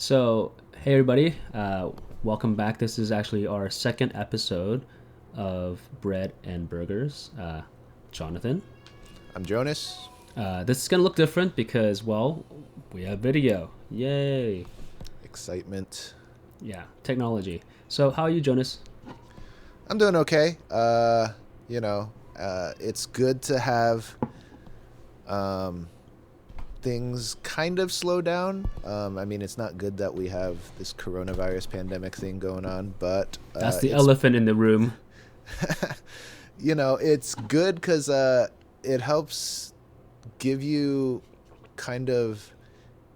So, hey everybody, welcome back. This is actually our second episode of Bread and Burgers. Jonathan. I'm Jonas. This is gonna look different because, well, we have video. Yay! Excitement. Yeah, technology. So, how are you, Jonas? I'm doing okay. It's good to have um, things kind of slow down. I mean, it's not good that we have this coronavirus pandemic thing going on, but That's the it's elephant in the room. it's good because it helps give you kind of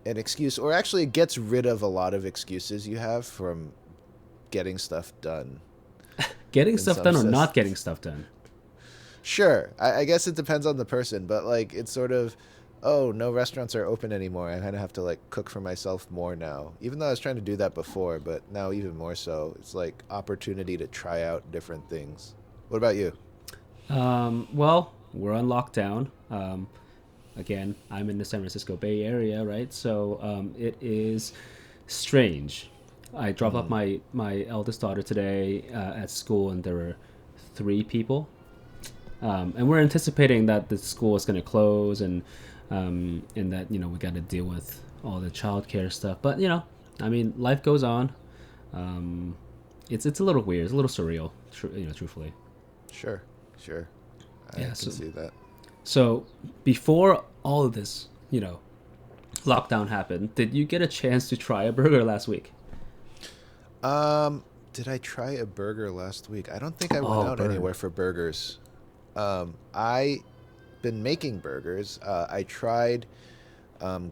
an excuse, or actually, it gets rid of a lot of excuses you have from getting stuff done. Getting In stuff some done or sense, not getting stuff done? sure. I guess it depends on the person, but like it's sort of, oh, no restaurants are open anymore. I kind of have to like cook for myself more now. Even though I was trying to do that before, but now even more so. It's like opportunity to try out different things. What about you? Well, we're on lockdown. Again, I'm in the San Francisco Bay Area, right? So it is strange. I dropped off Mm. my eldest daughter today at school, and there were three people, and we're anticipating that the school is going to close, and that we got to deal with all the childcare stuff. But I mean, life goes on. Um, it's a little weird. It's a little surreal, truthfully. Sure, sure. I Yeah. can So see that. so before all of this, lockdown happened, did you get a chance to try a burger last week? Did I try a burger last week? I don't think I went Oh, out burn. anywhere for burgers. I been making burgers. I tried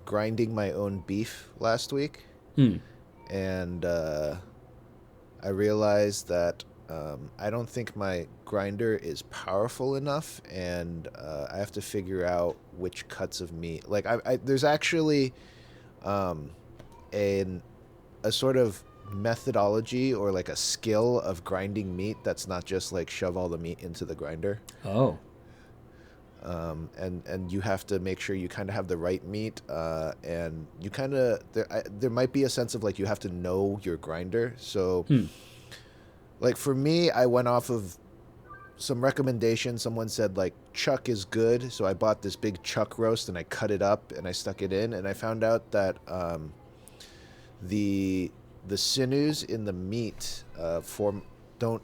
grinding my own beef last week, Hmm. and I realized that I don't think my grinder is powerful enough, and I have to figure out which cuts of meat. Like, there's actually um, an a sort of methodology or like a skill of grinding meat that's not just like shove all the meat into the grinder. Oh. And you have to make sure you kind of have the right meat, and you kind of there might be a sense of like you have to know your grinder. So Hmm. like for me, I went off of some recommendation. Someone said like chuck is good, so I bought this big chuck roast and I cut it up and I stuck it in, and I found out that the the sinews in the meat form don't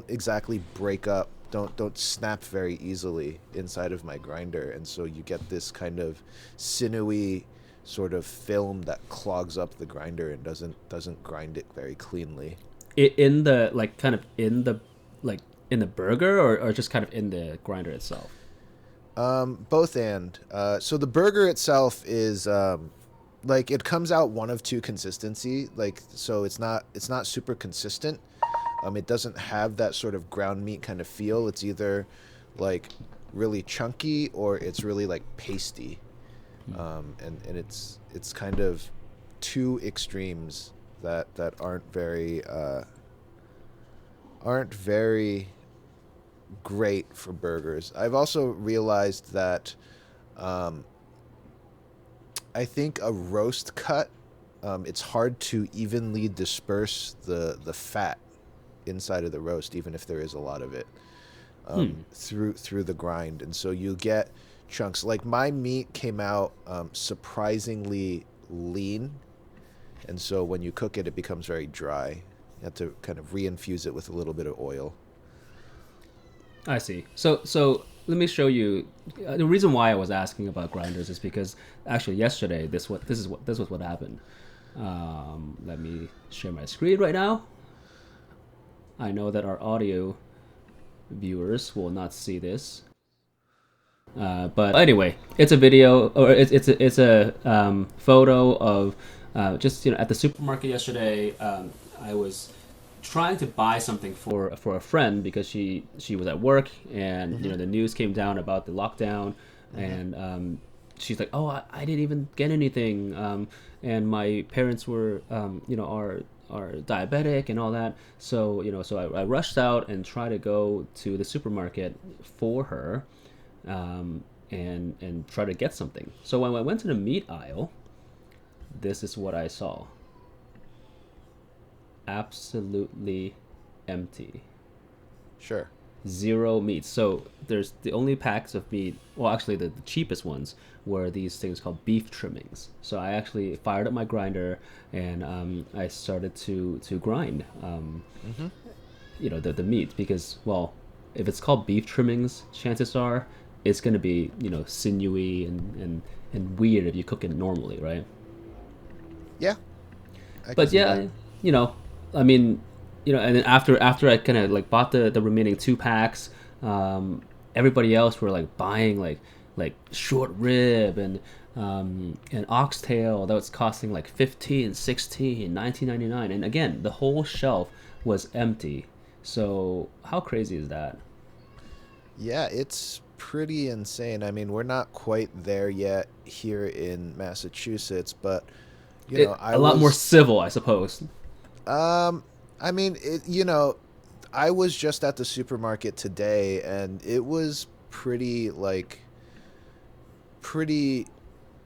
exactly break up, don't snap very easily inside of my grinder, and so you get this kind of sinewy sort of film that clogs up the grinder and doesn't grind it very cleanly. In the like kind of in the like in the burger, or just kind of in the grinder itself? Both and so the burger itself is like it comes out one of two consistency, like so it's not super consistent. It doesn't have that sort of ground meat kind of feel. It's either like really chunky or it's really like pasty, and it's kind of two extremes that aren't very great for burgers. I've also realized that um, I think a roast cut, it's hard to evenly disperse the fat inside of the roast, even if there is a lot of it Hmm. through the grind, and so you get chunks. Like my meat came out surprisingly lean, and so when you cook it, it becomes very dry. You have to kind of reinfuse it with a little bit of oil. I see. So let me show you. The reason why I was asking about grinders is because actually yesterday this was what happened. Let me share my screen right now. I know that our audio viewers will not see this, but anyway, it's a video, or it's a photo of just at the supermarket yesterday. I was trying to buy something for a friend because she was at work, and Mm-hmm. the news came down about the lockdown, Mm-hmm. and she's like, oh, I didn't even get anything, and my parents were are diabetic and all that, so I rushed out and tried to go to the supermarket for her, and try to get something. So when I went to the meat aisle, this is what I saw. absolutely empty. Sure. Zero meat. So there's the only packs of meat. Well, actually, the cheapest ones were these things called beef trimmings. So I actually fired up my grinder and I started to grind. Mm-hmm. The meat because well, if it's called beef trimmings, chances are it's gonna be sinewy and weird if you cook it normally, right? Yeah, I can But see that. yeah, you know, I mean, and then after I kind of like bought the remaining 2 packs, everybody else were like buying like short rib and oxtail that was costing like 15, 16, 19.99, and again the whole shelf was empty. So how crazy is that? Yeah, it's pretty insane. I mean, we're not quite there yet here in Massachusetts, but I A lot more was civil, I suppose. um I mean, I was just at the supermarket today and it was pretty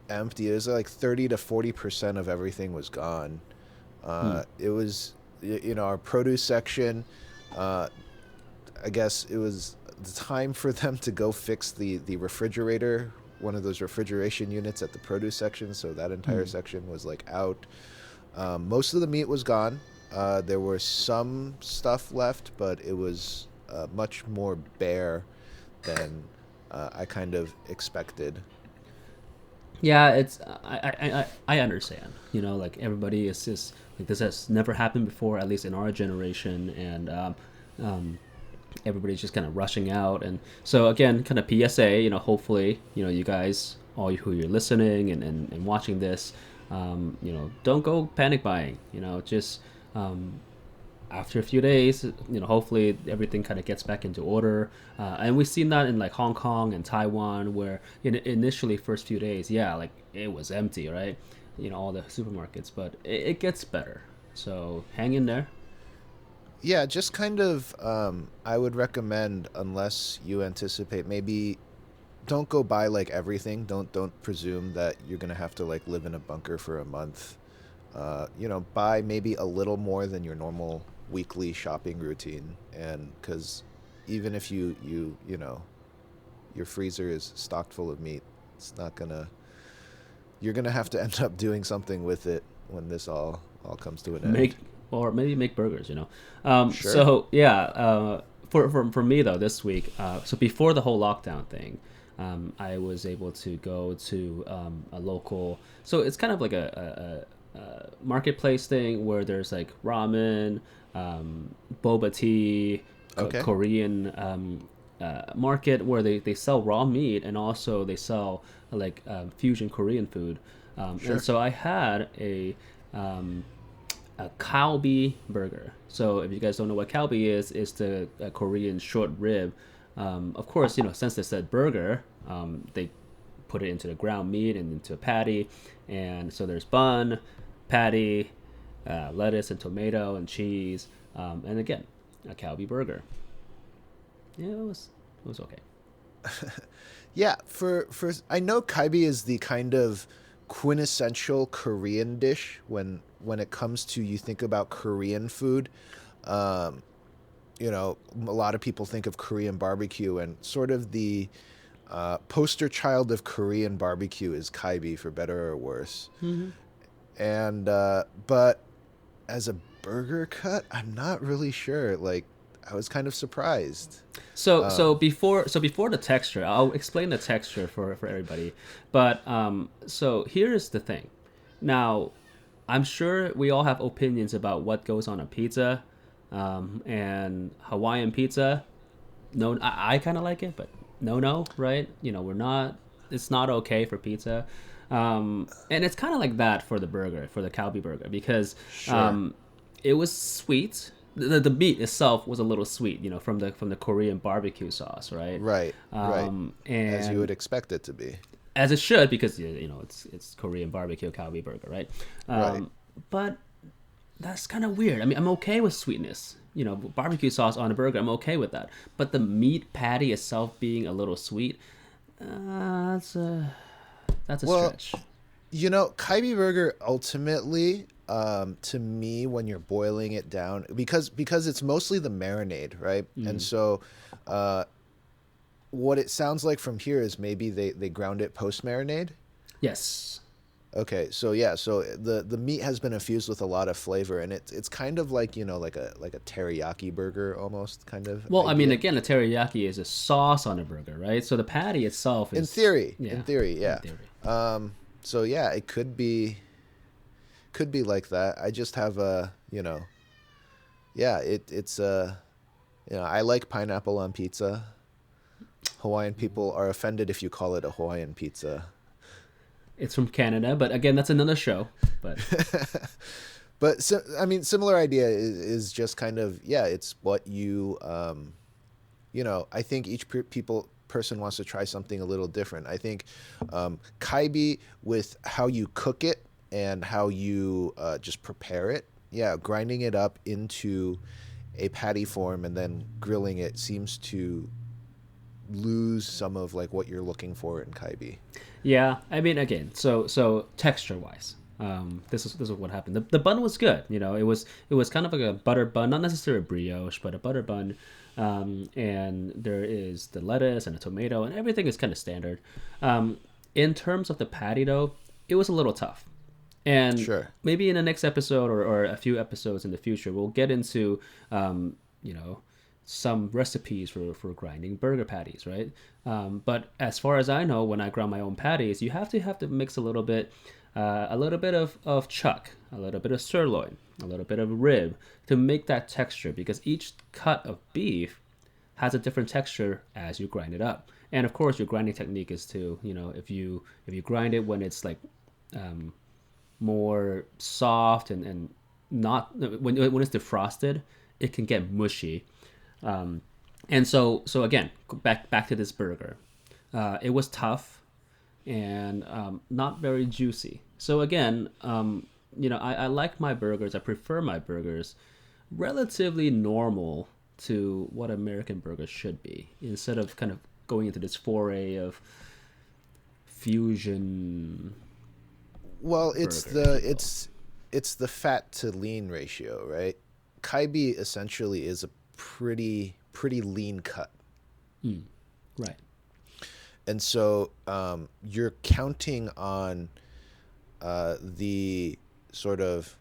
empty. It was like 30 to 40% of everything was gone. Hmm. It was our produce section. Uh, I guess it was the time for them to go fix the refrigerator, one of those refrigeration units at the produce section. So that entire Hmm. section was like out. Most of the meat was gone. There was some stuff left, but it was much more bare than I kind of expected. Yeah, it's I understand. Like everybody is just like this has never happened before, at least in our generation, and um, everybody's just kind of rushing out. And so again, kind of PSA. Hopefully, you guys, all who you're listening and watching this, don't go panic buying. Just um, after a few days, hopefully everything kind of gets back into order. And we've seen that in like Hong Kong and Taiwan, where initially first few days, yeah, like it was empty, right? All the supermarkets, but it gets better. So hang in there. Yeah, just kind of, I would recommend, unless you anticipate, maybe don't go buy like everything. Don't presume that you're gonna have to like live in a bunker for a month. Buy maybe a little more than your normal weekly shopping routine, and because even if your freezer is stocked full of meat, it's not gonna. You're gonna have to end up doing something with it when this all comes to an end. Make or maybe make burgers. Sure. So yeah, for me though this week, so before the whole lockdown thing, I was able to go to a local. So it's kind of like a marketplace thing where there's like ramen, boba tea, Okay. Korean market where they sell raw meat and also they sell like fusion Korean food. And Sure. so I had um, a kalbi burger. So if you guys don't know what kalbi is, it's the Korean short rib. Of course, since they said burger, they put it into the ground meat and into a patty, and so there's bun, patty, lettuce and tomato and cheese, and again, a kalbi burger. Yeah, it was okay. Yeah, for I know kaibi is the kind of quintessential Korean dish when it comes to you think about Korean food. Um, a lot of people think of Korean barbecue and sort of the poster child of Korean barbecue is kaibi for better or worse. Mm-hmm. And but as a burger cut, I'm not really sure. Like I was kind of surprised. So before the texture, I'll explain the texture for everybody. But so here's the thing. Now, I'm sure we all have opinions about what goes on a pizza, and Hawaiian pizza. No, I kind of like it, but no, right? We're not. It's not okay for pizza, and it's kind of like that for the burger, for the Calbee burger, because Sure. um, it was sweet. The meat itself was a little sweet, from the Korean barbecue sauce, right? Right. Right. As you would And expect it to be. as it should, because it's Korean barbecue Calbee burger, right? Right. But that's kind of weird. I mean, I'm okay with sweetness. Barbecue sauce on a burger, I'm okay with that. But the meat patty itself being a little sweet, that's a Well, stretch. Kaibi burger ultimately, to me, when you're boiling it down, because it's mostly the marinade, right? And so what it sounds like from here is maybe they ground it post marinade. Yes. Okay, so yeah, so the meat has been infused with a lot of flavor, and it's kind of like, like a teriyaki burger almost kind of Well, I mean, idea. again, a teriyaki is a sauce on a burger, right? So the patty itself In is, theory, yeah, in yeah. theory. So yeah, it could be like that. I just have yeah, I like pineapple on pizza. Hawaiian people are offended if you call it a Hawaiian pizza. It's from Canada, but again, that's another show. But But so, I mean, similar idea is just kind of, yeah, it's what I think each person wants to try something a little different. I think kaibi, with how you cook it and how you just prepare it, yeah, grinding it up into a patty form and then grilling it seems to lose some of like what you're looking for in kaibi. yeah, I mean, again, so texture wise, this is what happened. The bun was good. It was kind of like a butter bun, not necessarily a brioche, but a butter bun. And there is the lettuce and a tomato, and everything is kind of standard. In terms of the patty, though, it was a little tough. And Sure. maybe in the next episode or a few episodes in the future, we'll get into, you know, some recipes for grinding burger patties, right? But as far as I know, when I grind my own patties, you have to mix a little bit of chuck, a little bit of sirloin, a little bit of rib to make that texture, because each cut of beef has a different texture as you grind it up. And of course, your grinding technique is to, if you grind it when it's like more soft and not when it's defrosted, it can get mushy. And so again, back to this burger. It was tough and not very juicy. So again, I like my burgers. I prefer my burgers relatively normal to what American burgers should be, instead of kind of going into this foray of fusion Well, burger, if you will. it's the fat to lean ratio, right? Kaibi essentially is a pretty lean cut. Right. And so you're counting on the sort of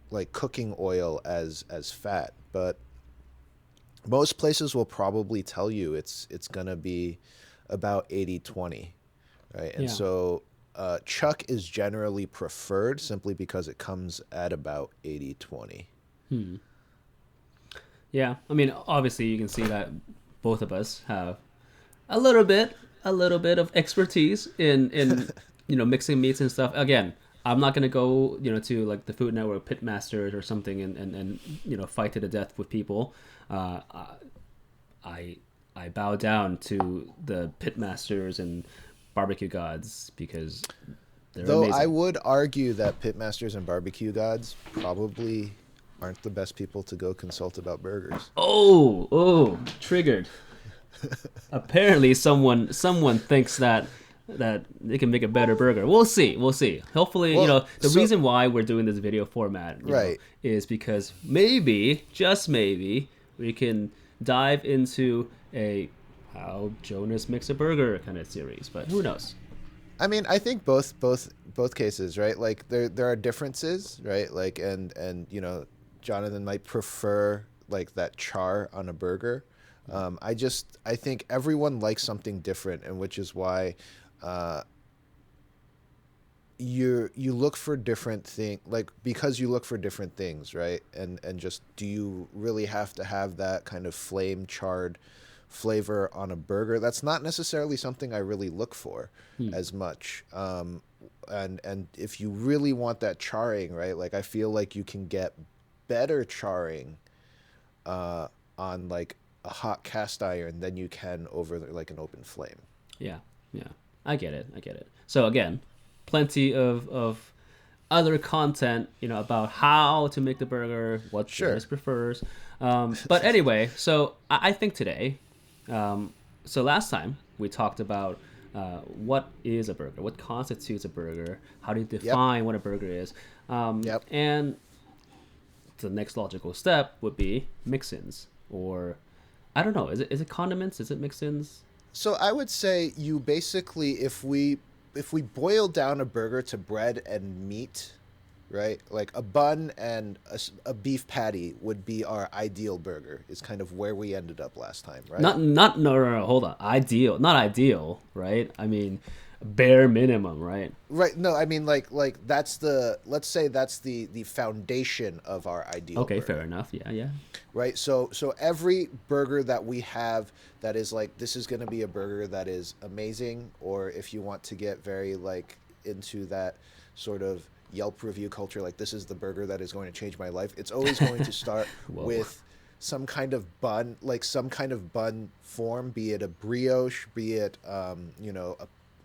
like cooking oil as fat, but most places will probably tell you it's gonna be about 80/20, right? And Yeah. so chuck is generally preferred simply because it comes at about 80/20. Yeah. I mean, obviously, you can see that both of us have a little bit of expertise in mixing meats and stuff. Again, I'm not gonna go to like the Food Network pitmasters or something and fight to the death with people. Uh, I I bow down to the pitmasters and barbecue gods because they're Though I amazing. would argue that pitmasters and barbecue gods probably aren't the best people to go consult about burgers. Oh, triggered. Apparently, someone thinks that they can make a better burger. We'll see. We'll see. Hopefully, Well, the so reason why we're doing this video format, right. is because maybe, just maybe, we can dive into a how Jonas makes a burger kind of series. But who knows? I mean, I think both cases, right? Like there are differences, right? Like and Jonathan might prefer like that char on a burger. I think everyone likes something different, and which is why you look for different thing, like because you look for different things, right? And just, do you really have to have that kind of flame charred flavor on a burger? That's not necessarily something I really look for as much. And if you really want that charring, right? Like I feel like you can get better charring on like a hot cast iron than you can over like an open flame. Yeah, yeah. I get it. I get it. So again, plenty of other content, about how to make the burger, what Sure. Jonas prefers. But anyway, so I think today, so last time we talked about what is a burger? What constitutes a burger? How do you Yep. define what a burger is? Yep. And the next logical step would be mix-ins, or I don't know. Is it condiments? Is it mix-ins? So I would say you basically, if we boil down a burger to bread and meat, right? Like a bun and a beef patty would be our ideal burger. Is kind of where we ended up last time, right? Not no, no, no, hold on. Ideal, not ideal, right? I mean, bare minimum, right? Right. No, I mean like that's the, let's say that's the foundation of our ideal Okay, burger. fair enough. Yeah, yeah. Right. So every burger that we have that is like, this is going to be a burger that is amazing, or if you want to get very like into that sort of Yelp review culture, like this is the burger that is going to change my life, it's always going to start Whoa. with some kind of bun, like some kind of bun form, be it a brioche, be it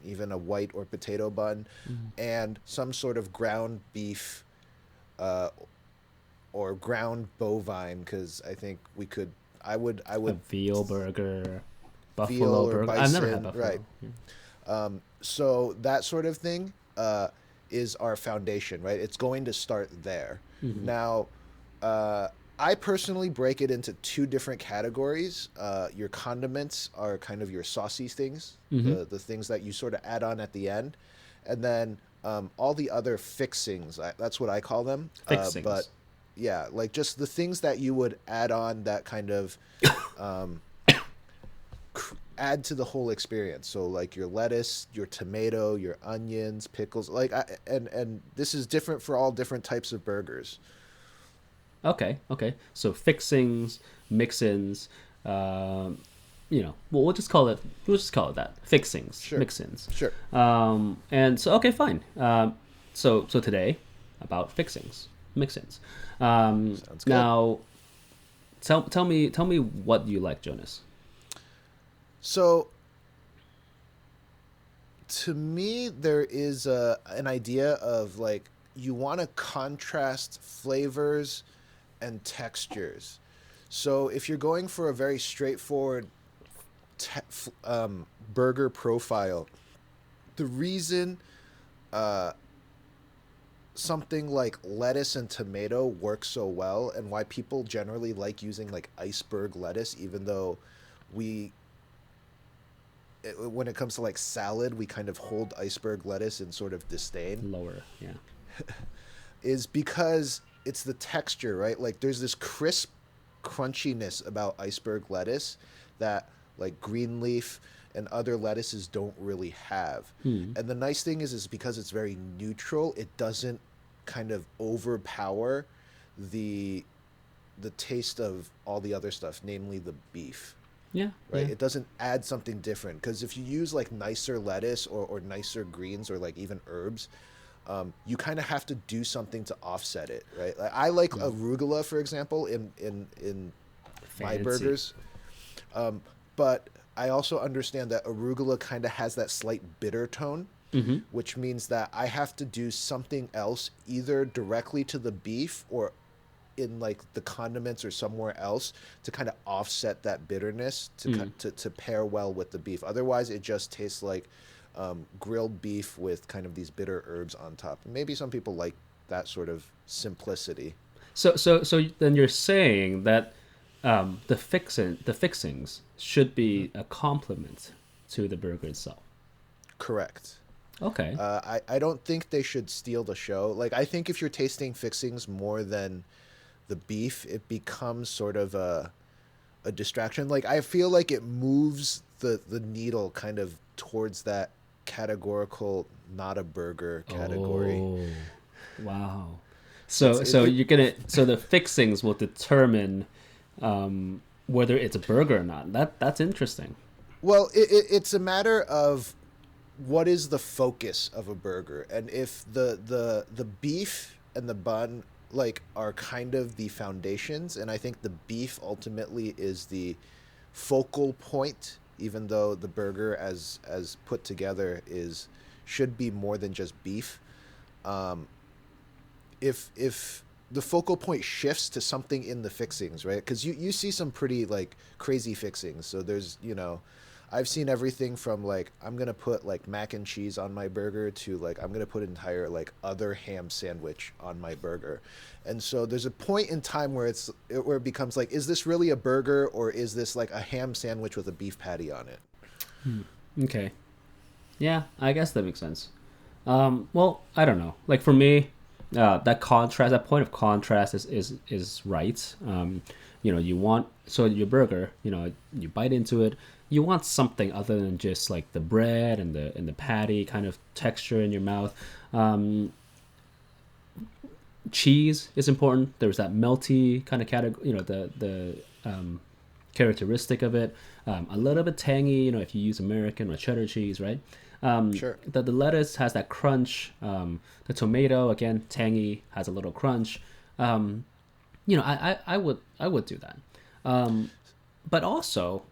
even a white or potato bun, and some sort of ground beef, uh, or ground bovine, because I think we could. I A would veal burger, veal buffalo or burger. bison, I've never had buffalo. right? So that sort of thing is our foundation, right? It's going to start there. Now, I personally break it into two different categories. Your condiments are kind of your saucy things, the things that you sort of add on at the end, and then all the other fixings. That's what I call them. Fixings. But yeah, like just the things that you would add on that kind of add to the whole experience. So like your lettuce, your tomato, your onions, pickles. And this is different for all different types of burgers. Okay, okay. So fixings, mix-ins, we'll just call it. We'll just call it that. Fixings, Sure. mix-ins. Sure. And so okay, fine. So today about fixings, mix-ins. Sounds good. Now, tell me what you like, Jonas. So, to me, there is an idea of like, you want to contrast flavors and textures. So, if you're going for a very straightforward burger profile, the reason something like lettuce and tomato work so well, and why people generally like using like iceberg lettuce, even though when it comes to like salad, we kind of hold iceberg lettuce in sort of disdain, Lower, yeah. is because it's the texture, right? Like there's this crisp crunchiness about iceberg lettuce that like green leaf and other lettuces don't really have. And the nice thing is because it's very neutral, it doesn't kind of overpower the taste of all the other stuff, namely the beef. Yeah, Right, yeah. it doesn't add something different, because if you use like nicer lettuce or nicer greens or like even herbs, you kind of have to do something to offset it, right? Like, I like arugula, for example, in my Fancy. burgers, but I also understand that arugula kind of has that slight bitter tone, which means that I have to do something else either directly to the beef or in like the condiments or somewhere else to kind of offset that bitterness to pair well with the beef. Otherwise, it just tastes like grilled beef with kind of these bitter herbs on top. And maybe some people like that sort of simplicity. So then you're saying that the fixings should be a complement to the burger itself. Correct. Okay. I don't think they should steal the show. Like, I think if you're tasting fixings more than the beef, it becomes sort of a distraction. Like, I feel like it moves the needle kind of towards that categorical not a burger category. Oh, wow. So It's- so it- you're gonna so the fixings will determine whether it's a burger or not. That's interesting. Well, it's a matter of what is the focus of a burger, and if the beef and the bun like are kind of the foundations, and I think the beef ultimately is the focal point, even though the burger as put together should be more than just beef. If the focal point shifts to something in the fixings, right? Because you see some pretty like crazy fixings. So there's I've seen everything from like I'm gonna put like mac and cheese on my burger to like I'm gonna put an entire like other ham sandwich on my burger, and so there's a point in time where it becomes like, is this really a burger or is this like a ham sandwich with a beef patty on it? Okay. Yeah, I guess that makes sense. Well, I don't know. Like for me, that contrast, that point of contrast is right. You want so your burger, you bite into it. You want something other than just like the bread and the patty kind of texture in your mouth. Um, Cheese is important. There's that melty kind of category, the characteristic of it. A little bit tangy, if you use American or cheddar cheese, right? Sure. The lettuce has that crunch. The tomato again, tangy, has a little crunch. I would do that. But also,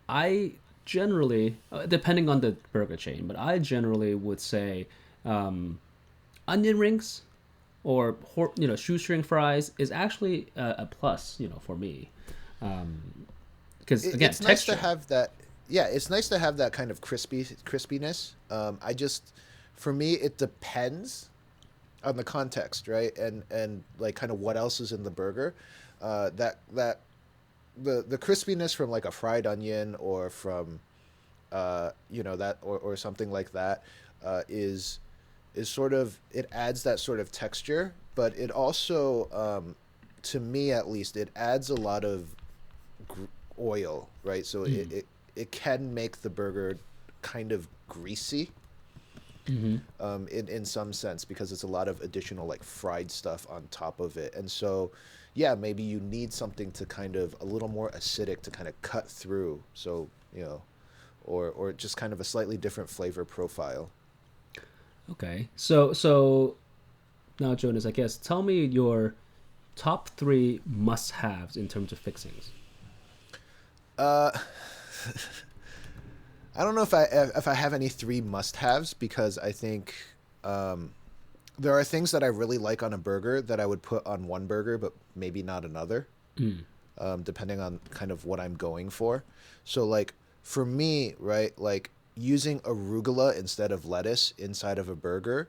I generally, depending on the burger chain, but I generally would say onion rings or shoestring fries is actually a plus, for me. Because again, It's nice texture. to have that. Yeah, it's nice to have that kind of crispiness. I just, for me, it depends on the context, right? And like kind of what else is in the burger. That the crispiness from like a fried onion or from that or something like that is sort of, it adds that sort of texture, but it also to me at least, it adds a lot of oil, right? So it can make the burger kind of greasy in some sense, because it's a lot of additional like fried stuff on top of it. And so yeah, maybe you need something to kind of a little more acidic to kind of cut through, so or just kind of a slightly different flavor profile. Okay. So now, Jonas, I guess tell me your top three must-haves in terms of fixings. uh I don't know if I have any three must-haves, because I think there are things that I really like on a burger that I would put on one burger, but maybe not another, depending on kind of what I'm going for. So, like, for me, right, like using arugula instead of lettuce inside of a burger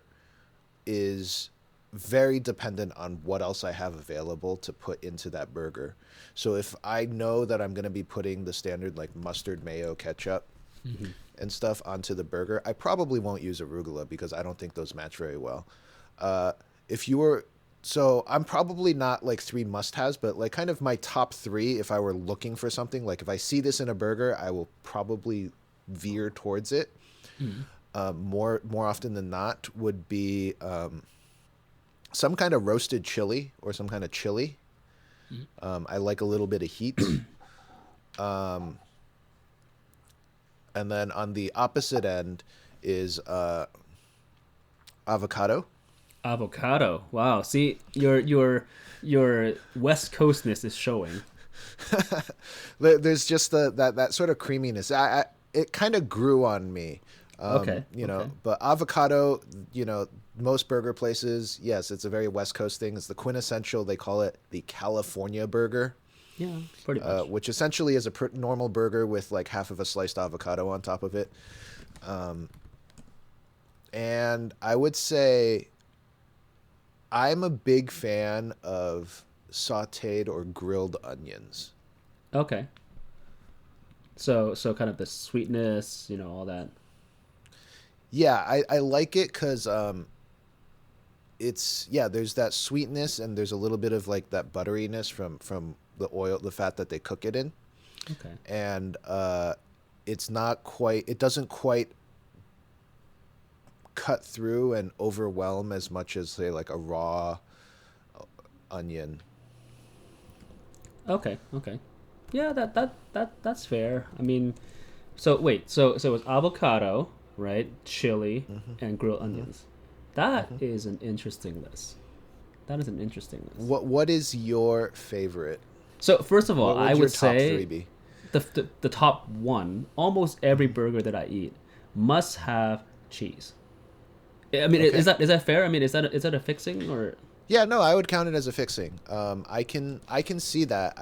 is very dependent on what else I have available to put into that burger. So if I know that I'm going to be putting the standard like mustard, mayo, ketchup, and stuff onto the burger, I probably won't use arugula because I don't think those match very well. If you were, so I'm probably not like three must-haves, but like kind of my top three, if I were looking for something, like if I see this in a burger, I will probably veer towards it. More often than not would be some kind of roasted chili or some kind of chili. I like a little bit of heat. And then on the opposite end is avocado. Avocado. Wow. See, your West Coastness is showing. There's just that sort of creaminess. It kind of grew on me. Okay. But avocado, most burger places, yes, it's a very West Coast thing. It's the quintessential, they call it the California burger. Yeah, pretty much. Which essentially is a normal burger with like half of a sliced avocado on top of it. And I would say I'm a big fan of sautéed or grilled onions. Okay. So kind of the sweetness, all that. Yeah, I like it because there's that sweetness and there's a little bit of like that butteriness from the oil, the fat that they cook it in. Okay. And it doesn't quite cut through and overwhelm as much as say like a raw onion. Okay. Okay. Yeah, that's fair. I mean, so wait, so it was avocado, right? Chili and grilled onions. That is an interesting list. That is an interesting list. What is your favorite? So first of all, What would I your would top say three be? the top one. Almost every burger that I eat must have cheese. I mean, Okay. is that fair? I mean, is that a fixing or? Yeah, no, I would count it as a fixing. I can see that.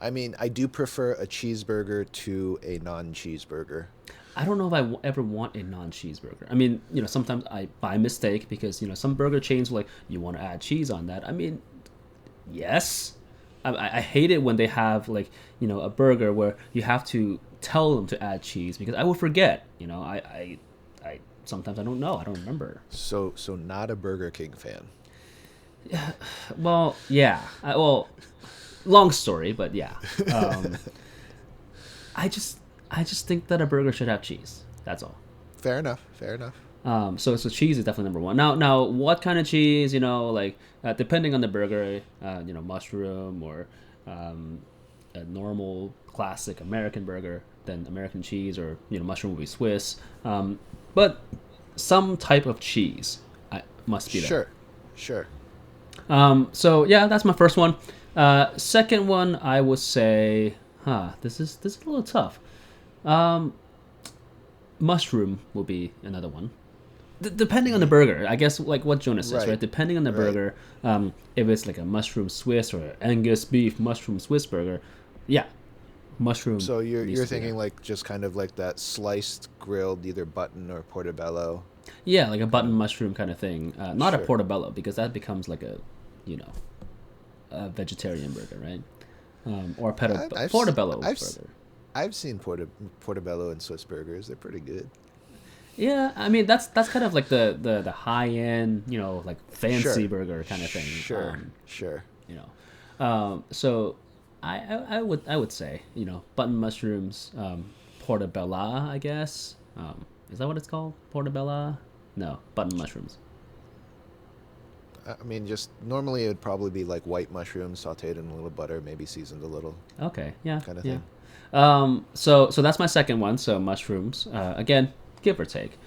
I mean, I do prefer a cheeseburger to a non-cheeseburger. I don't know if ever want a non-cheeseburger. I mean, sometimes I by mistake because some burger chains like you want to add cheese on that. I mean, yes. I hate it when they have like a burger where you have to tell them to add cheese because I will forget. I sometimes I don't know. I don't remember. So not a Burger King fan. Well, yeah. Well, long story, but yeah. Um, I just I just think that a burger should have cheese. That's all. Fair enough. Fair enough. So cheese is definitely number one. Now, what kind of cheese? Like depending on the burger, mushroom or a normal classic American burger, then American cheese or mushroom would be Swiss. But some type of cheese must be there. Sure. Sure. So yeah, that's my first one. Second one, I would say, this is a little tough. Um, Mushroom will be another one. Depending on the burger, I guess, like what Jonas says, right? Depending on the Right. burger, if it's like a mushroom Swiss or an Angus beef mushroom Swiss burger, yeah, mushroom. So you're needs you're to be thinking there. like just kind of like that sliced grilled either button or portobello Yeah, like a kind button of. mushroom kind of thing. Not a Sure. portobello because that becomes like you know, a vegetarian burger, right? Or a portobello I've burger. I've seen portobello and Swiss burgers. They're pretty good. Yeah, I mean that's kind of like the high end, like fancy Sure. burger kind of thing. Sure. Sure. You so I would say button mushrooms, portabella, I guess. Is that what it's called? Portabella? No, button mushrooms. I mean, just normally it would probably be like white mushrooms sautéed in a little butter, maybe seasoned a little, Okay, yeah, kind of yeah. thing. So that's my second one. So mushrooms, again, give or take.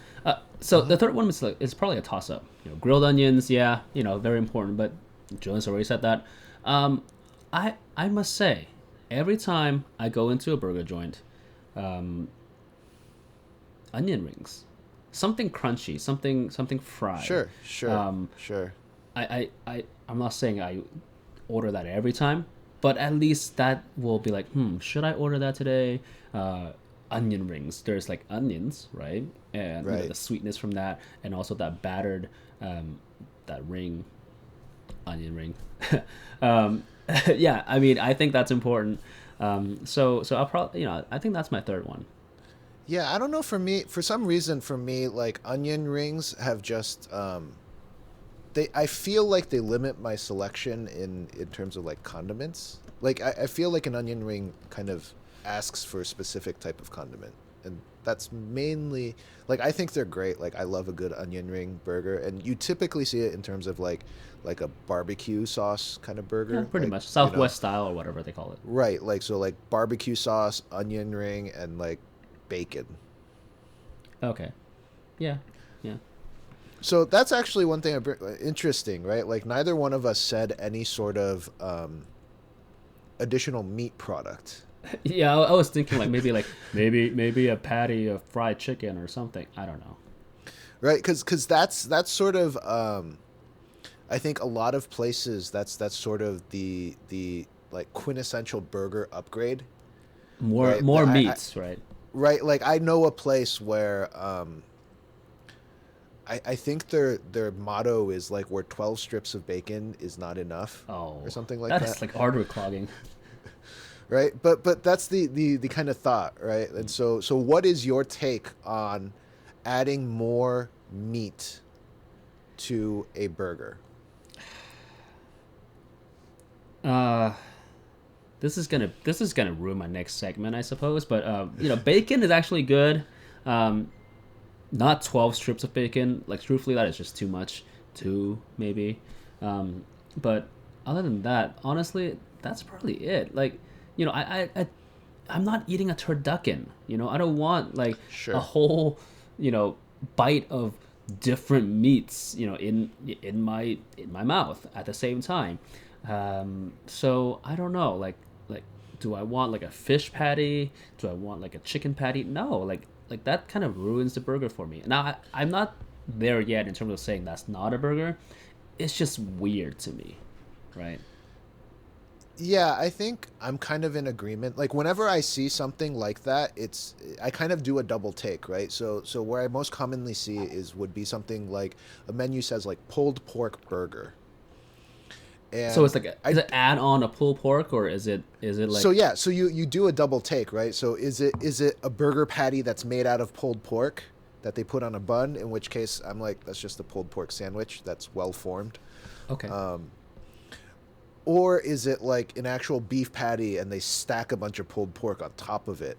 So Uh-huh. the third one is probably a toss up. Grilled onions, yeah, very important. But Jonas already said that. I must say, every time I go into a burger joint, um, onion rings, something crunchy, something fried. Sure. Sure. Um, Sure. I'm not saying I order that every time, but at least that will be like, should I order that today? Onion rings. There's like onions, right? And Right. the sweetness from that, and also that battered, that ring, onion ring. um, yeah, I mean, I think that's important. So I'll probably, I think that's my third one. Yeah, I don't know. For me, for some reason, for me, like onion rings have just they. I feel like they limit my selection in terms of like condiments. Like I feel like an onion ring kind of asks for a specific type of condiment, and that's mainly like I think they're great. Like I love a good onion ring burger, and you typically see it in terms of like a barbecue sauce kind of Yeah, burger, pretty like much Southwest style or whatever they call it. right, like so like barbecue sauce, onion ring, and like bacon. Okay. Yeah. Yeah. So that's actually one thing interesting, right? Like neither one of us said any sort of additional meat product, Yeah, I was thinking maybe a patty of fried chicken or something. I don't know. right? Because that's sort of I think a lot of places that's sort of the like quintessential burger upgrade, More right? more meats, right? Right, like I know a place where I think their motto is like where 12 strips of bacon is not enough Oh, or something like that that. is like artery clogging. Right, but that's the kind of thought, right? And so what is your take on adding more meat to a burger? Uh, this is gonna ruin my next segment, I suppose. But bacon is actually good. Um, not 12 strips of bacon. Like truthfully, that is just too much. Two maybe. But other than that, honestly, that's probably it. Like, I'm not eating a turducken. I don't want like a Sure. whole, you know, bite of different meats, in my mouth at the same time. So I don't know. Like, do I want like a fish patty? Do I want like a chicken patty? No, like that kind of ruins the burger for me. Now I'm not there yet in terms of saying that's not a burger. It's just weird to me, right? Yeah, I think I'm kind of in agreement. Like whenever I see something like that, I kind of do a double take, right? So where I most commonly see would be something like a menu says like pulled pork burger. So And it's like is I it add on a pulled pork, or is it so like yeah, so you do a double take, right? So is it a burger patty that's made out of pulled pork that they put on a bun, in which case I'm like that's just a pulled pork sandwich that's well formed. okay? Or is it like an actual beef patty and they stack a bunch of pulled pork on top of it?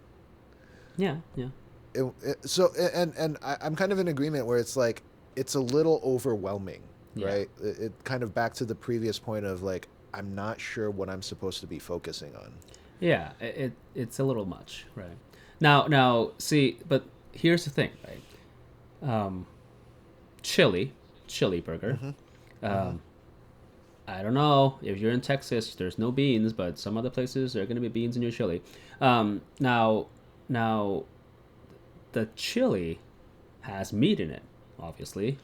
Yeah, yeah, I'm kind of in agreement where it's like it's a little overwhelming, yeah, right? It kind of back to the previous point of like I'm not sure what I'm supposed to be focusing on. yeah. It's a little much, right? Now, see, but here's the thing, right? Um, chili, chili burger. Mm-hmm. Mm-hmm. Um, I don't know if you're in Texas. There's no beans, but some other places there are going to be beans in your chili. Now, the chili has meat in it, obviously.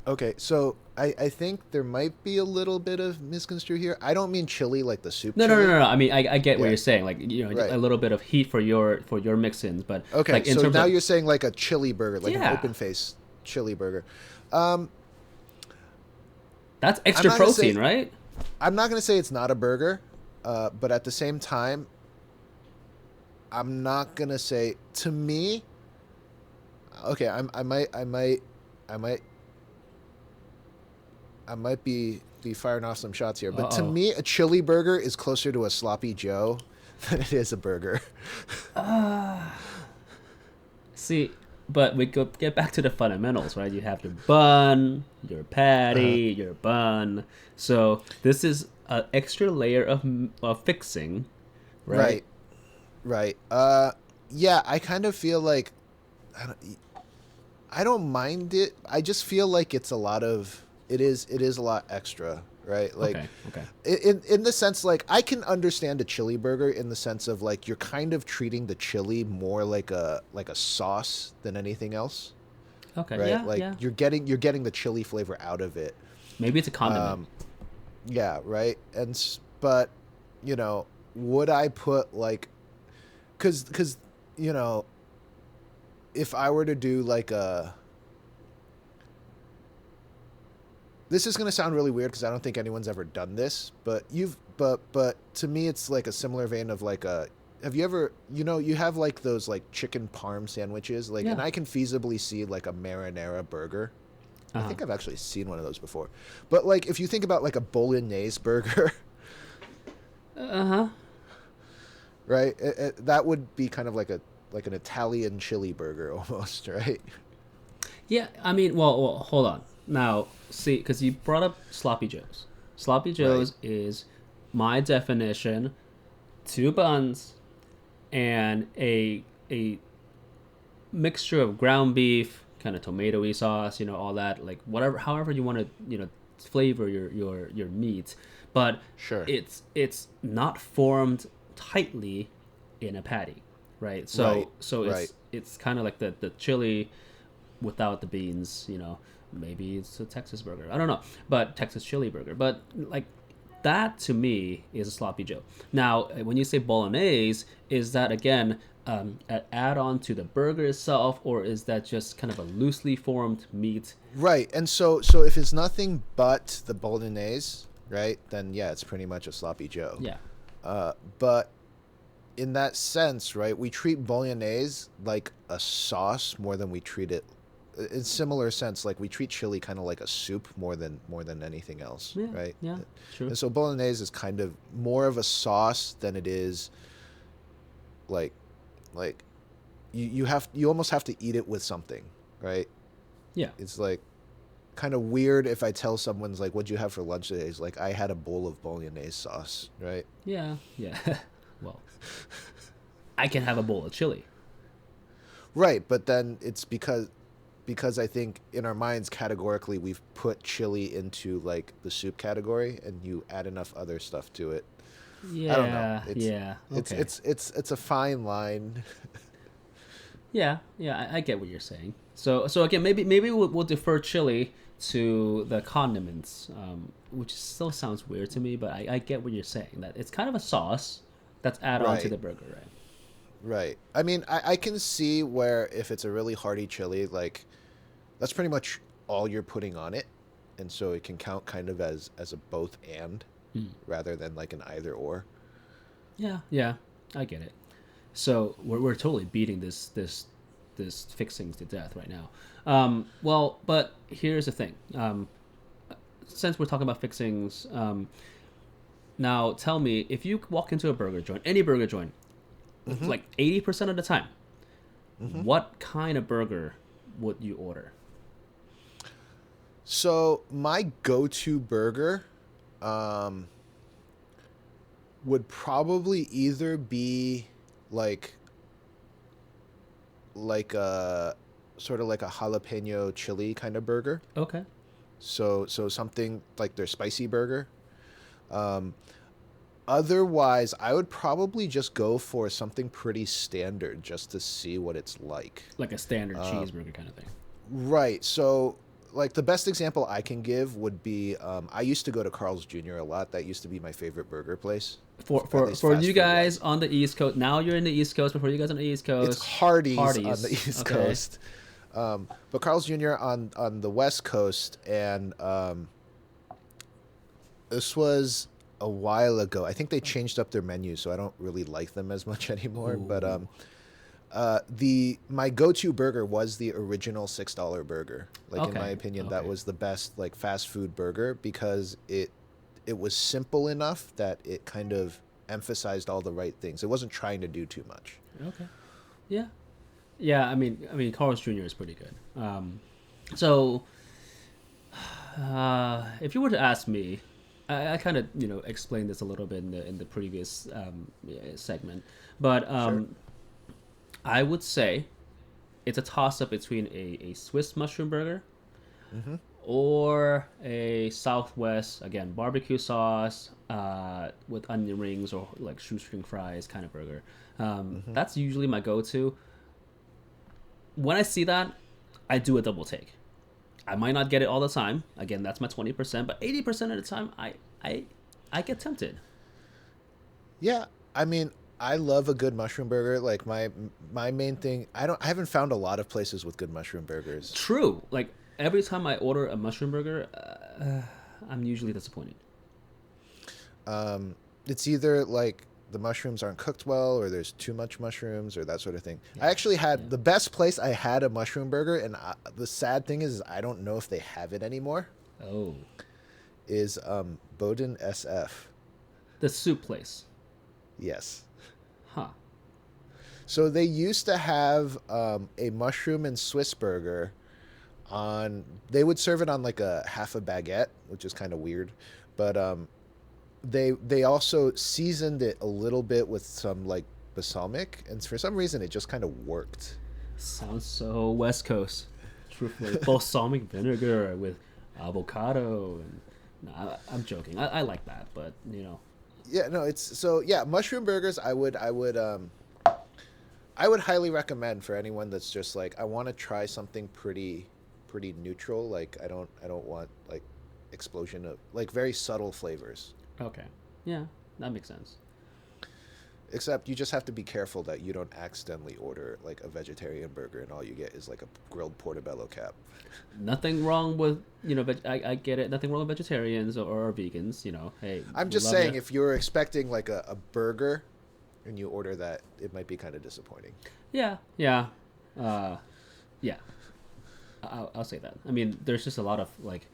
Okay, so I think there might be a little bit of misconstrue here. I don't mean chili like the soup No, no, no, chili. no, no. I mean, I get what Yeah, you're saying. Like, right. a little bit of heat for your mix-ins, but Okay, like in so terms now of you're saying like a chili burger, like an yeah, open face chili burger. Um, that's I'm extra not gonna protein, say right? I'm not gonna say it's not a burger, but at the same time, I'm not gonna say to me. Okay, I might, I might be firing off some shots here, Uh but to oh. me, a chili burger is closer to a sloppy Joe than it is a burger. See, but we go get back to the fundamentals, right? You have your bun, your Uh-huh. patty, your bun. So this is an extra layer of fixing, right? Right, right. Yeah, I kind of feel like I don't, I don't mind it. I just feel like it's a lot of it is a lot extra, right? Like Okay, okay, in the sense like I can understand a chili burger in the sense of like you're kind of treating the chili more like a sauce than anything else, okay. right? Yeah, Like yeah. you're getting the chili flavor out of it. Maybe it's a condiment. Um, yeah, right. But would I put like cuz you know, if I were to do like a this is going to sound really weird because I don't think anyone's ever done this, but but to me it's like a similar vein of like a have you ever you have like those like chicken parm sandwiches like Yeah. and I can feasibly see like a marinara burger. Uh I huh. think I've actually seen one of those before. But like if you think about like a bolognese burger, Uh huh. right? That would be kind of like an Italian chili burger almost, right? Yeah, I mean, well, hold on. Now, see, because you brought up sloppy joes. Sloppy Right. joes is my definition: two buns and a mixture of ground beef, kind of tomatoey sauce, all that, like whatever, however you want to, flavor your meat, but Sure. it's not formed tightly in a patty, right? Right. So Right. it's kind of like the chili without the beans, maybe it's a Texas burger. I don't know, but Texas chili burger. But like that to me is a sloppy Joe. Now, when you say bolognese, is that again an add-on to the burger itself, or is that just kind of a loosely formed meat? Right. And so if it's nothing but the bolognese, right? Then yeah, it's pretty much a sloppy Joe. Yeah, But in that sense, right, we treat bolognese like a sauce more than we treat it in similar sense like we treat chili kind of like a soup more than anything else, yeah, right? yeah, true. And so bolognese is kind of more of a sauce than it is like like you almost have to eat it with something, right? Yeah, It's like kind of weird if I tell someone's like, "What'd you have for lunch today?" It's like I had a bowl of bolognese sauce, right? yeah, yeah. Well, I can have a bowl of chili. Right, but then it's because I think in our minds categorically we've put chili into like the soup category and you add enough other stuff to it. I don't know. Yeah, It's yeah, it's okay. it's it's it's a fine line. Yeah, yeah, I get what you're saying. So again, maybe we'll defer chili to the condiments, which still sounds weird to me, but I get what you're saying. That it's kind of a sauce that's added on to Right. the burger, right? Right. I mean, I can see where if it's a really hearty chili, like that's pretty much all you're putting on it, and so it can count kind of as a both and rather than like an either or. Yeah, yeah, I get it. So we're totally beating this fixings to death right now. Well, but here's the thing. Since we're talking about fixings, now tell me if you walk into a burger joint, any burger joint, like 80% of the time, what kind of burger would you order? So my go-to burger would probably either be like like a sort of like a jalapeno chili kind of burger. Okay. So something like their spicy burger. Um, Otherwise, I would probably just go for something pretty standard just to see what it's like. Like a standard cheeseburger kind of thing. Right. So, like the best example I can give would be I used to go to Carl's Jr. a lot. That used to be my favorite burger place. For At least for fast you food wise. guys on the East Coast, now you're in the East Coast. Before you guys on the East Coast, It's Hardee's on Hardee's. the East Okay. Coast, but Carl's Jr. on the West Coast, and this was a while ago. I think they changed up their menu, so I don't really like them as much anymore. But Ooh. the my go-to burger was the original $6 burger. Like in Okay, my opinion, that okay. was the best like fast food burger because it was simple enough that it kind of emphasized all the right things. It wasn't trying to do too much. Okay. Yeah. Yeah. I mean, Carl's Jr. is pretty good. So, if you were to ask me, I kind of explained this a little bit in the previous segment, but Sure. I would say it's a toss up between a Swiss mushroom burger or a Southwest, again, barbecue sauce with onion rings or like shoestring fries kind of burger. That's usually my go-to. When I see that, I do a double take. I might not get it all the time. Again, that's my 20%, but 80% of the time, I get tempted. Yeah, I mean, I love a good mushroom burger. Like my main thing, I haven't found a lot of places with good mushroom burgers. True. Like every time I order a mushroom burger, I'm usually disappointed. It's either like the mushrooms aren't cooked well, or there's too much mushrooms, or that sort of thing. I actually had the best place I had a mushroom burger, and the sad thing is I don't know if they have it anymore. Oh, Is Bowden SF? the soup place. Yes. Huh. So they used to have a mushroom and Swiss burger on. They would serve it on like a half a baguette, which is kind of weird, but they also seasoned it a little bit with some like balsamic, and for some reason it just kind of worked. Sounds so West Coast. Truthfully, balsamic vinegar with avocado and. No, I'm joking. I like that, but Yeah, no, it's so yeah. Mushroom burgers, I would highly recommend for anyone that's just like I want to try something pretty neutral. Like I don't want like explosion of like very subtle flavors. Okay. Yeah, that makes sense. Except you just have to be careful that you don't accidentally order like a vegetarian burger and all you get is like a grilled portobello cap. Nothing wrong with I get it. Nothing wrong with vegetarians or vegans. Hey, I'm we just love saying ya. if you're expecting like a burger and you order that, it might be kind of disappointing. Yeah, yeah, yeah. I'll say that. I mean, there's just a lot of like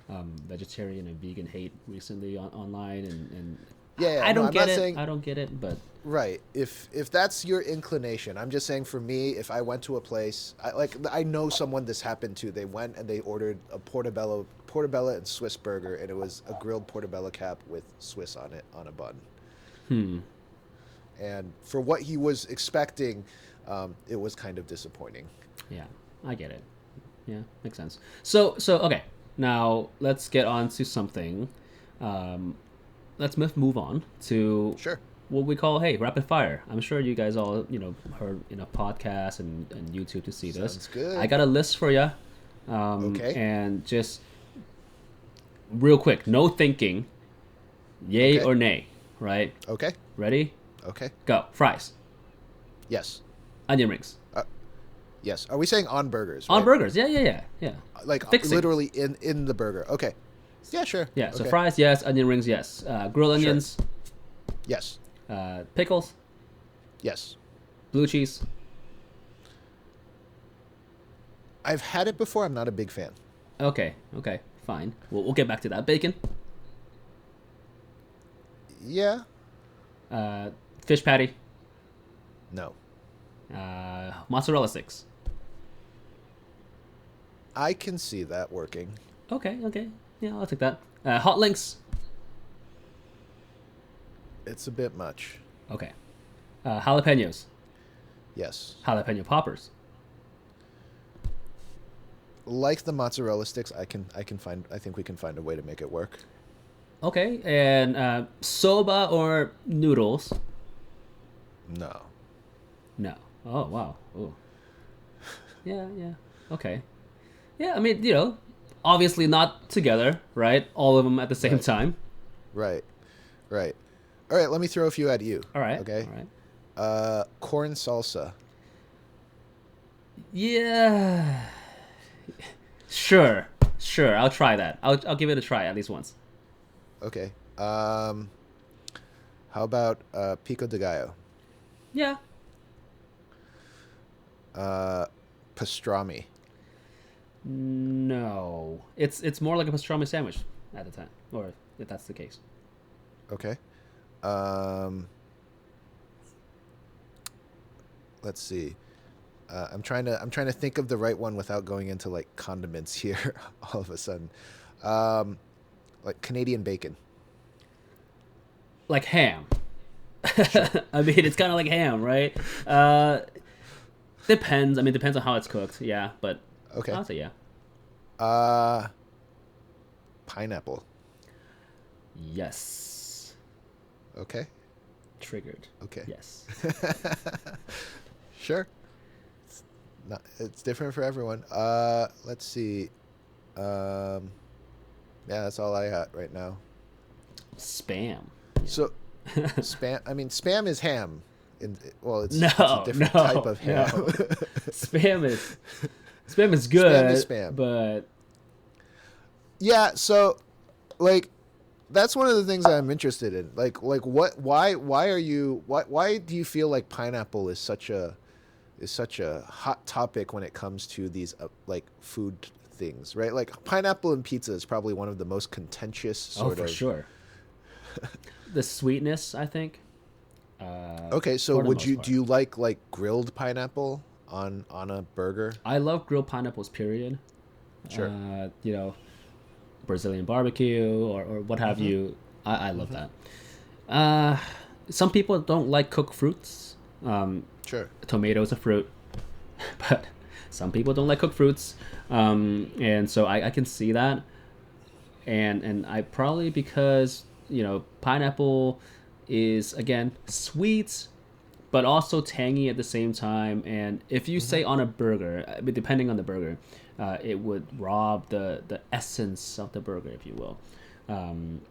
vegetarian and vegan hate recently online, and Yeah, I no, don't I'm get not it. saying I don't get it, but right. If that's your inclination, I'm just saying for me, if I went to a place, I know someone this happened to. They went and they ordered a portobello and Swiss burger, and it was a grilled portobello cap with Swiss on it on a bun. And for what he was expecting, it was kind of disappointing. yeah, I get it. Yeah, makes sense. So okay. Now let's get on to something. Let's move on to Sure. what we call rapid fire. I'm sure you guys all heard in a podcast and YouTube to see this. Sounds good. I got a list for you. Okay. And just real quick, no thinking, yay Okay. or nay, right? Okay. Ready? Okay. Go. Fries, Yes. onion rings, Yes. Are we saying on burgers, on right? burgers. Yeah, yeah, yeah, yeah. Like Fixing. literally in the burger. Okay. Yeah, sure. Yeah. So Okay. fries, yes. Onion rings, yes. Grilled Sure. onions, Yes. pickles, Yes. blue cheese. I've had it before. I'm not a big fan. Okay. Okay. Fine. We'll get back to that. Bacon, Yeah. uh, fish patty, No. mozzarella sticks. I can see that working. Okay. Okay. Yeah, I'll take that. Hot links. It's a bit much. Okay. Jalapenos, Yes. jalapeno poppers. Like the mozzarella sticks, I think we can find a way to make it work. Okay. And soba or noodles. No. No. Oh wow. Oh. Yeah. Yeah. Okay. Yeah. I mean, obviously not together, right? All of them at the same Right. time. Right. Right. All right, let me throw a few at you. All right. Okay. All right. Corn salsa. Yeah. Sure. Sure. I'll try that. I'll give it a try at least once. Okay. How about pico de gallo? Yeah. Pastrami. No. It's more like a pastrami sandwich at the time, or if that's the case. Okay. Let's see. I'm trying to think of the right one without going into like condiments here all of a sudden. Like Canadian bacon. Like ham. Sure. I mean, it's kind of like ham, right? Depends. I mean, depends on how it's cooked. Yeah, but Okay. I'll say yeah. Pineapple. Yes. Okay. Triggered. Okay. Yes. Sure. It's different for everyone. Let's see. Yeah, that's all I got right now. Spam. So, spam. I mean, spam is ham. Well, it's No, a different type of ham. no. Spam is good, Spam is spam. but Yeah. So, like, that's one of the things I'm interested in. Like what? Why are you? Why do you feel like pineapple is such a hot topic when it comes to these like food things, right? Like pineapple and pizza is probably one of the most contentious sort for of. sure. The sweetness, I think. Okay, so for the would most you part. do you like grilled pineapple on a burger? I love grilled pineapples. Period. Sure. Brazilian barbecue or what have Mm-hmm. you. I love that. Some people don't like cooked fruits. Sure. Tomato is a fruit, but some people don't like cooked fruits, and so I can see that. And I probably because pineapple is again sweet but also tangy at the same time, and if you say on a burger, I mean, depending on the burger, it would rob the essence of the burger, if you will.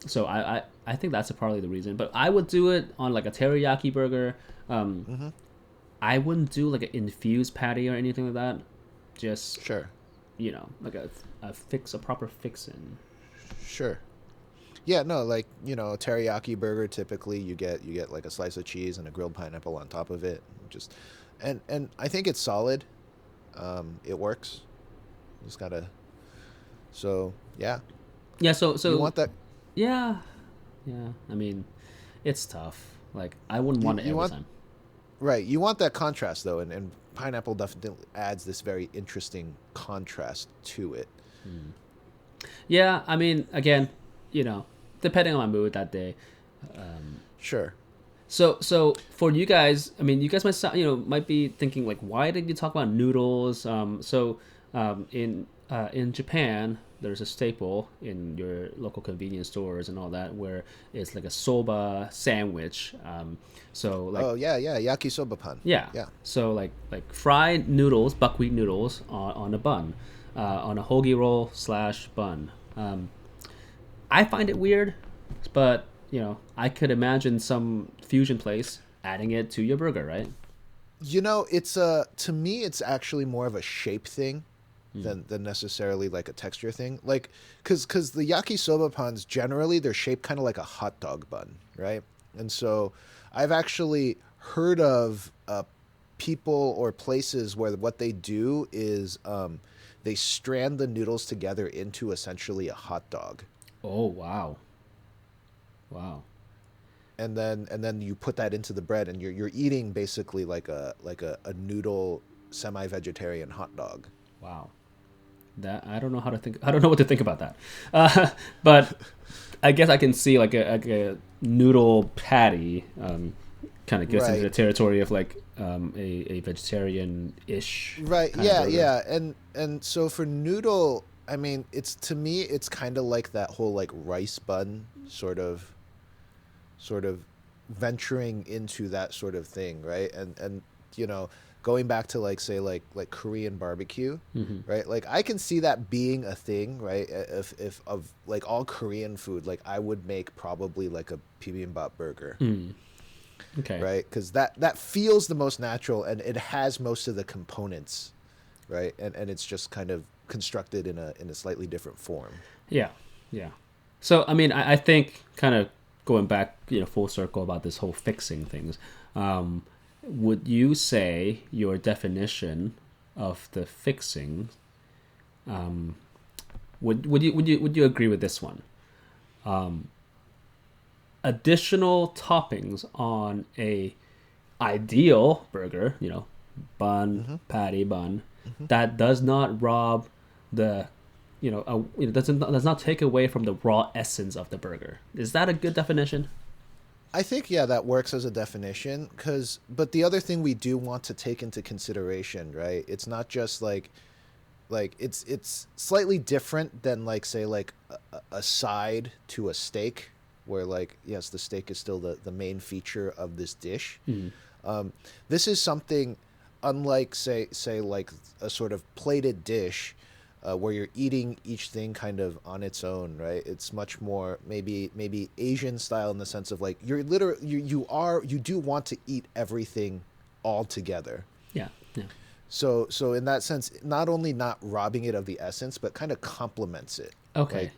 So I think that's probably the reason, but I would do it on like a teriyaki burger. I wouldn't do like an infused patty or anything like that, just Sure. like a proper fixin'. Sure. Yeah, no, like, a teriyaki burger, typically you get like a slice of cheese and a grilled pineapple on top of it. Just and I think it's solid. It works. Just gotta yeah. Yeah, so You want that yeah, I mean, it's tough. Like I wouldn't want it you every want time. right, you want that contrast though, and pineapple definitely adds this very interesting contrast to it. Yeah, I mean, again, depending on my mood that day. Sure. So for you guys, I mean, you guys might be thinking like, why did you talk about noodles? In Japan, there's a staple in your local convenience stores and all that where it's like a soba sandwich. So like Oh yeah, yakisoba pan. yeah, Yeah. so like fried noodles, buckwheat noodles on a bun, on a hoagie roll / bun. I find it weird, but I could imagine some fusion place adding it to your burger, right? It's to me, it's actually more of a shape thing than necessarily like a texture thing. Like, cause the yakisoba puns generally they're shaped kind of like a hot dog bun, right? And so, I've actually heard of people or places where what they do is they strand the noodles together into essentially a hot dog, Oh wow, wow. and then you put that into the bread, and you're eating basically like a noodle semi-vegetarian hot dog. Wow. That I don't know how to think. I don't know what to think about that. But I guess I can see like a noodle patty kind of gets into the Right. territory of like a vegetarian ish Right. kind of Yeah. burger. Yeah. And so for noodle, I mean, it's to me, it's kind of like that whole like rice bun sort of venturing into that sort of thing, right? And you know, going back to like say like Korean barbecue, Hmm. right? Like I can see that being a thing, right? If of like all Korean food, like I would make probably like a bibimbap burger, Mm. Okay. right? Because that feels the most natural, and it has most of the components, right? And it's just kind of constructed in a slightly different form. Yeah. Yeah. So I mean, I think kind of going back, full circle about this whole fixing things. Um, would you say your definition of the fixing would you agree with this one? Additional toppings on a ideal burger, bun, Hmm. patty, bun, Hmm. that does not rob the, does not take away from the raw essence of the burger. Is that a good definition? I think yeah, that works as a definition. But the other thing we do want to take into consideration, right? It's not just like it's slightly different than like say like a side to a steak, where like yes, the steak is still the main feature of this dish. Hmm. This is something unlike say like a sort of plated dish, where you're eating each thing kind of on its own, right? It's much more maybe Asian style in the sense of like you're literally you do want to eat everything all together. Yeah. Yeah. So in that sense, not only not robbing it of the essence, but kind of complements it. Okay. Like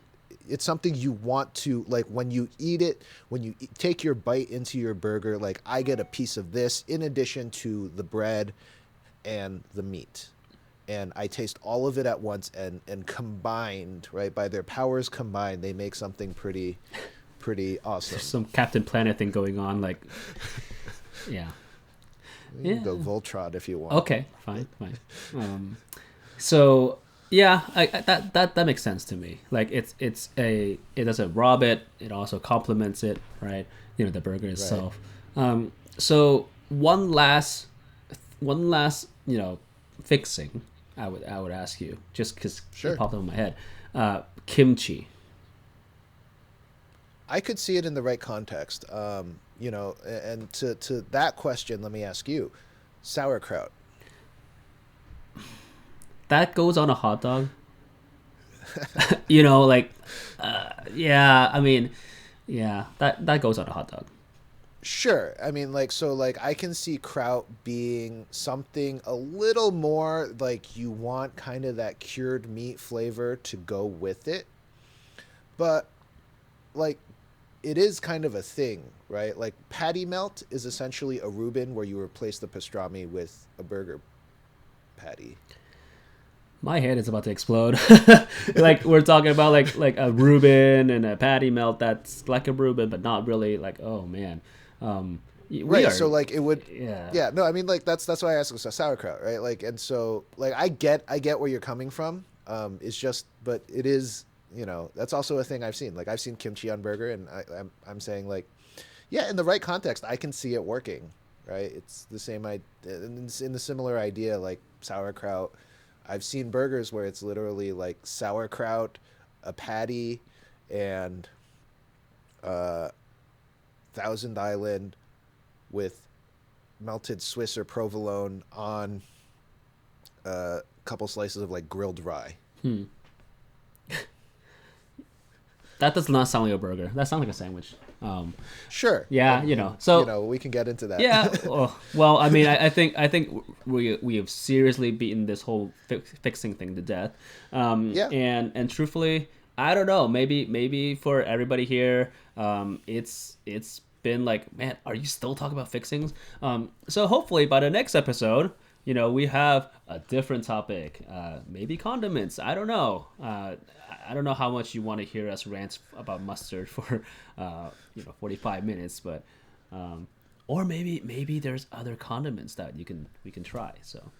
it's something you want to like when you eat it, when you take your bite into your burger, like I get a piece of this in addition to the bread and the meat. And I taste all of it at once, and combined, right, by their powers combined, they make something pretty There's awesome. some Captain Planet thing going on, like, yeah. You Yeah. can go Voltron if you want. Okay. Fine. Fine. Um, so yeah, that makes sense to me. Like it doesn't rob it. It also complements it, right? The burger Right. itself. So one last fixing. I would ask you just because it Sure. popped up in my head. Kimchi. I could see it in the right context. And to that question, let me ask you, sauerkraut. That goes on a hot dog. Like, yeah. I mean, yeah. That goes on a hot dog. Sure. I mean, like, so, like, I can see kraut being something a little more like you want kind of that cured meat flavor to go with it. But, like, it is kind of a thing, right? Like, patty melt is essentially a Reuben where you replace the pastrami with a burger patty. My head is about to explode. Like we're talking about like a Reuben and a patty melt that's like a Reuben, but not really. Like, oh man, we Right. are, So, like, it would. yeah. Yeah, no, I mean, like that's why I asked about sauerkraut, right? Like, and so like I get where you're coming from. It's just, but it is, that's also a thing I've seen. Like I've seen kimchi on burger, and I'm saying like, yeah, in the right context, I can see it working, right? It's the same I it's in the similar idea like sauerkraut. I've seen burgers where it's literally like sauerkraut, a patty, and uh, Thousand Island with melted Swiss or provolone on a couple slices of like grilled rye. Hmm. That does not sound like a burger. That sounds like a sandwich. Sure. Yeah, so we can get into that. yeah. Well, I mean, I think we have seriously beaten this whole fixing thing to death. Yeah. And truthfully, I don't know. Maybe for everybody here, it's been like, man, are you still talking about fixings? So hopefully by the next episode, we have a different topic. Maybe condiments. I don't know. I don't know how much you want to hear us rant about mustard for 45 minutes, but or maybe there's other condiments that we can try. So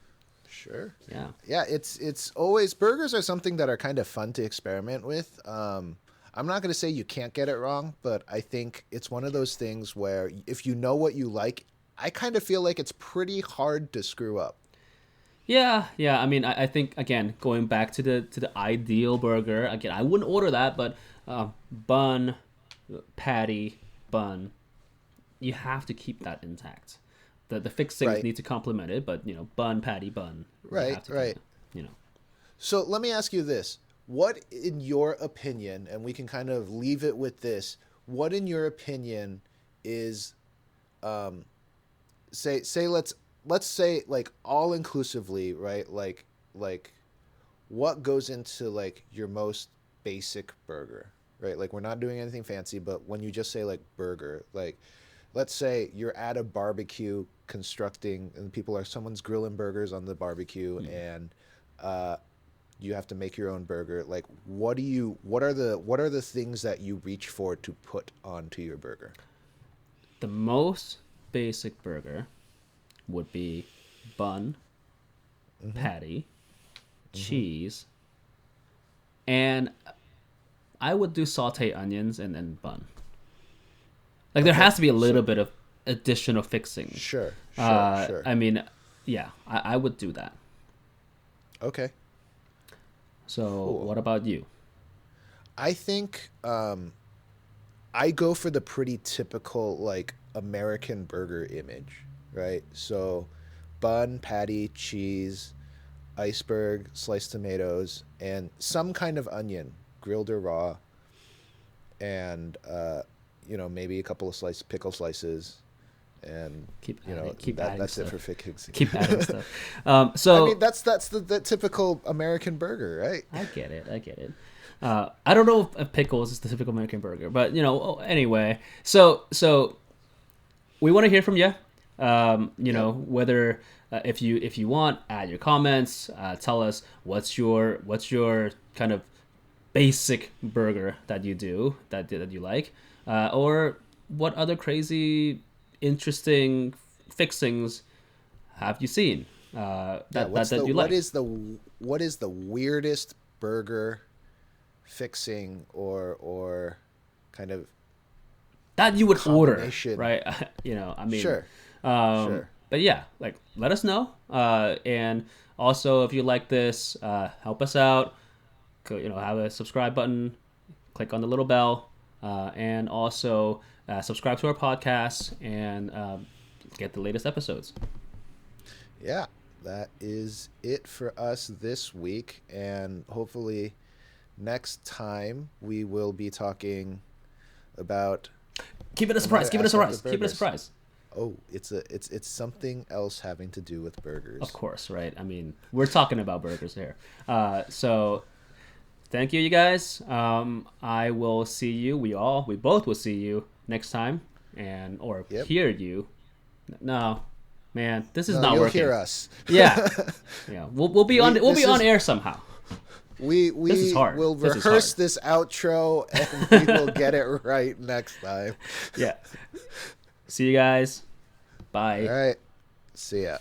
Sure. yeah. Yeah, it's always, burgers are something that are kind of fun to experiment with. I'm not going to say you can't get it wrong, but I think it's one of those things where if you know what you like, I kind of feel like it's pretty hard to screw up. Yeah. I mean, I think again, going back to the ideal burger. Again, I wouldn't order that, but bun, patty, bun, you have to keep that intact. The fixings Right. need to complement it, but bun, patty, bun. You Right, have to right. keep it. So let me ask you this. What, in your opinion, and we can kind of leave it with this, what in your opinion is, say let's say like all inclusively, right? Like what goes into like your most basic burger, right? Like we're not doing anything fancy, but when you just say like burger, like let's say you're at a barbecue constructing and someone's grilling burgers on the barbecue and you have to make your own burger. Like what are the things that you reach for to put onto your burger? The most basic burger would be bun, patty, cheese, and I would do sauteed onions and then bun. Like there has to be a little bit of additional fixing. Sure. I mean, yeah, I would do that. Okay. So Cool. what about you? I think I go for the pretty typical like American burger image, right? So bun, patty, cheese, iceberg, sliced tomatoes, and some kind of onion, grilled or raw, and maybe a couple of pickle slices, and that's it for fixings. Keep adding stuff. So I mean that's the typical American burger, right? I get it. I don't know if pickles is the typical American burger, but anyway. So we want to hear from you. Whether if you want, add your comments. Tell us what's your kind of basic burger that you do that you like, or what other crazy, interesting fixings have you seen that you like? What is the weirdest burger fixing or kind of that you would order, combination? right? I mean, Sure. Sure. But yeah, like let us know. And also, if you like this, help us out. Have a subscribe button, click on the little bell, and also subscribe to our podcast and get the latest episodes. Yeah, that is it for us this week, and hopefully next time we will be talking about. Keep it a surprise. Keep it a surprise. Keep it a surprise. Oh, it's something else having to do with burgers. Of course, right? I mean, we're talking about burgers here. So thank you guys. I will see you. We both will see you next time, or hear you. No, man, this is not you'll working. Hear us. Yeah. We'll be on air somehow. We will rehearse this outro and we will get it right next time. Yeah. See you guys. Bye. All right. See ya.